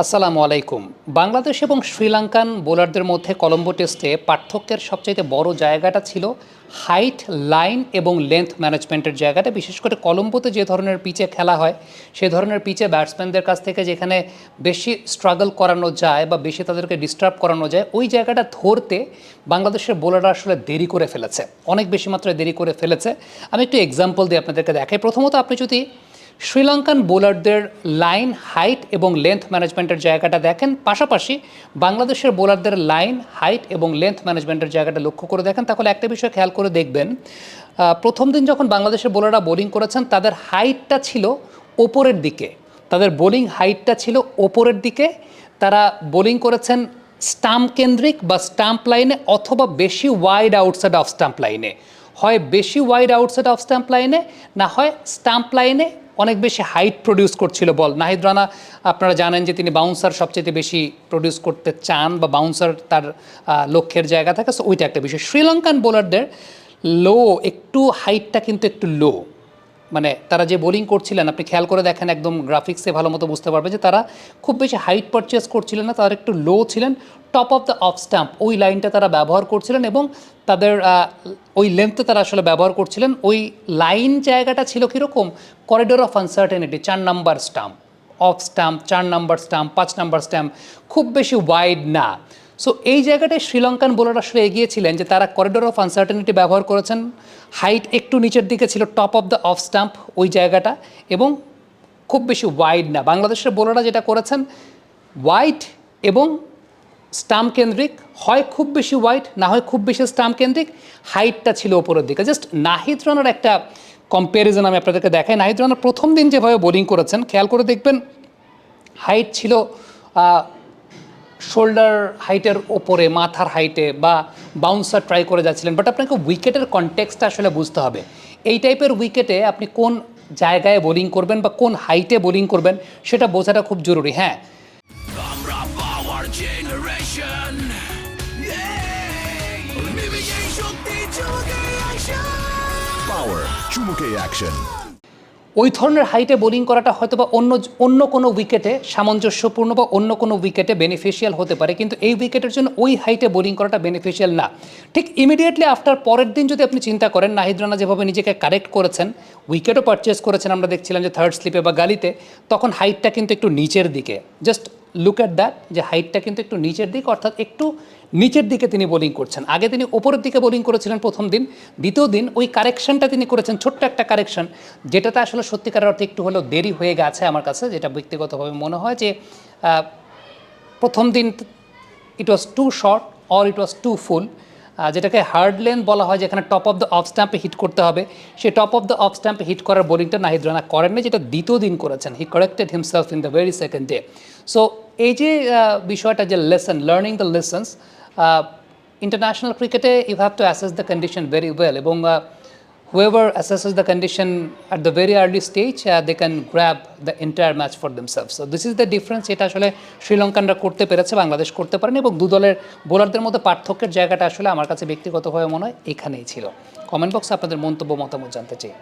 আসসালামু আলাইকুম। বাংলাদেশ এবং শ্রীলঙ্কান বোলারদের মধ্যে কলম্বো টেস্টে পার্থক্যের সবচাইতে বড় জায়গাটা ছিল হাইট, লাইন এবং লেন্থ ম্যানেজমেন্টের জায়গাটা। বিশেষ করে কলম্বোতে যে ধরনের পিচে খেলা হয় সে ধরনের পিচে ব্যাটসম্যানদের কাছ থেকে যেখানে বেশি স্ট্রাগল করানো যায় বা বেশি তাদেরকে ডিস্টার্ব করানো যায়, ওই জায়গাটা ধরতে বাংলাদেশের বোলাররা আসলে দেরি করে ফেলেছে, অনেক বেশি মাত্রায় দেরি করে ফেলেছে। আমি একটু এক্সাম্পল দিয়ে আপনাদেরকে দেখাই। প্রথমত আপনি যদি শ্রীলঙ্কান বোলারদের লাইন, হাইট এবং লেন্থ ম্যানেজমেন্টের জায়গাটা দেখেন, পাশাপাশি বাংলাদেশের বোলারদের লাইন, হাইট এবং লেন্থ ম্যানেজমেন্টের জায়গাটা লক্ষ্য করে দেখেন, তাহলে একটা বিষয় খেয়াল করে দেখবেন, প্রথম দিন যখন বাংলাদেশের বোলাররা বোলিং করেছেন তাদের হাইটটা ছিল ওপরের দিকে, তাদের বোলিং হাইটটা ছিল ওপরের দিকে। তারা বোলিং করেছেন স্টাম্প কেন্দ্রিক বা স্টাম্প লাইনে, অথবা বেশি ওয়াইড আউটসাইড অফ স্টাম্প লাইনে। হয় বেশি ওয়াইড আউটসাইড অফ স্টাম্প লাইনে, না হয় স্টাম্প লাইনে অনেক বেশি হাইট প্রডিউস করছিল বল। নাহিদ রানা আপনারা জানেন যে তিনি বাউন্সার সবচেয়ে বেশি প্রডিউস করতে চান, বা বাউন্সার তার লক্ষ্যের জায়গা থাকে। সো ওইটা একটা বিষয়। শ্রীলঙ্কান বোলারদের লো, একটু হাইটটা কিন্তু একটু লো, মানে তারা যে বোলিং করছিলেন আপনি খেয়াল করে দেখেন, একদম গ্রাফিক্সে ভালো মতো বুঝতে পারবে যে তারা খুব বেশি হাইট পারচেস করছিলেন না, তারা একটু লো ছিলেন। Top of the off stump ওই লাইনটা তারা ব্যবহার করছিলেন, এবং তাদের ওই লেন্থে তারা আসলে ব্যবহার করছিলেন। ওই লাইন জায়গাটা ছিল কীরকম, corridor of uncertainty, 4 number stump, off stump 4 number stump, 5 number stump, খুব বেশি ওয়াইড না। সো এই জায়গাটায় শ্রীলঙ্কান বোলার আসলে এগিয়েছিলেন যে তারা করিডোর অফ আনসার্টেনিটি ব্যবহার করেছেন। হাইট একটু নিচের দিকে ছিল, top of the off stump ওই জায়গাটা, এবং খুব বেশি ওয়াইড না। বাংলাদেশের বোলাররা যেটা করেছেন, ওয়াইড এবং স্টাম্প কেন্দ্রিক, হয় খুব বেশি ওয়াইড, না হয় খুব বেশি স্টাম্প কেন্দ্রিক, হাইটটা ছিল ওপরের দিকে। জাস্ট নাহিদ রানার একটা কম্প্যারিজন আমি আপনাদেরকে দেখাই। নাহিদ রানা প্রথম দিন যেভাবে বোলিং করেছেন খেয়াল করে দেখবেন, হাইট ছিল শোল্ডার হাইটের ওপরে, মাথার হাইটে, বা বাউন্সার ট্রাই করে যাচ্ছিলেন। বাট আপনাকে উইকেটের কনটেক্সটটা আসলে বুঝতে হবে। এই টাইপের উইকেটে আপনি কোন জায়গায় বোলিং করবেন বা কোন হাইটে বোলিং করবেন সেটা বোঝাটা খুব জরুরি। হ্যাঁ, ওই ধরনের হাইটে বোলিং করাটা হয়তো বা অন্য কোনো উইকেটে সামঞ্জস্যপূর্ণ বা অন্য কোনো উইকেটে বেনিফিশিয়াল হতে পারে, কিন্তু এই উইকেটের জন্য ওই হাইটে বোলিং করাটা বেনিফিশিয়াল না। ঠিক ইমিডিয়েটলি আফটার পরের দিন যদি আপনি চিন্তা করেন, নাহিদ রানা যেভাবে নিজেকে কারেক্ট করেছেন, উইকেটও পারচেস করেছেন, আমরা দেখছিলাম যে থার্ড স্লিপে বা গালিতে, তখন হাইটটা কিন্তু একটু নিচের দিকে। জাস্ট লুক অ্যাট দ্যাট, যে হাইটটা কিন্তু একটু নিচের দিকে, অর্থাৎ একটু নিচের দিকে তিনি বোলিং করছেন। আগে তিনি ওপরের দিকে বোলিং করেছিলেন প্রথম দিন, দ্বিতীয় দিন ওই কারেকশনটা তিনি করেছেন, ছোট্ট একটা কারেকশন, যেটাতে আসলে সত্যিকারের অর্থে একটু হলেও দেরি হয়ে গেছে আমার কাছে, যেটা ব্যক্তিগতভাবে মনে হয় যে প্রথম দিন it was too short or it was too full, যেটাকে হার্ড লেন্থ বলা হয়, যেখানে টপ অফ দ্য অফ স্ট্যাম্পে হিট করতে হবে, সেই টপ অফ দ্য অফ স্ট্যাম্পে হিট করার বোলিংটা নাহিদ রানা করেননি, যেটা দ্বিতীয় দিন করেছেন। He corrected himself in the very second day. So এই যে বিষয়টা, যে lesson, learning the lessons, international ক্রিকেটে you have to assess the condition very well, এবং whoever assesses the condition at the very early stage, they can grab the entire match for themselves. So this is the difference. এটা আসলে শ্রীলঙ্কানরা করতে পেরেছে, বাংলাদেশ করতে পারেনি, এবং দু দলের বোলারদের মধ্যে পার্থক্যের জায়গাটা আসলে আমার কাছে ব্যক্তিগতভাবে মনে হয় এখানেই ছিল। কমেন্ট বক্সে আপনাদের মন্তব্য, মতামত জানতে চাই।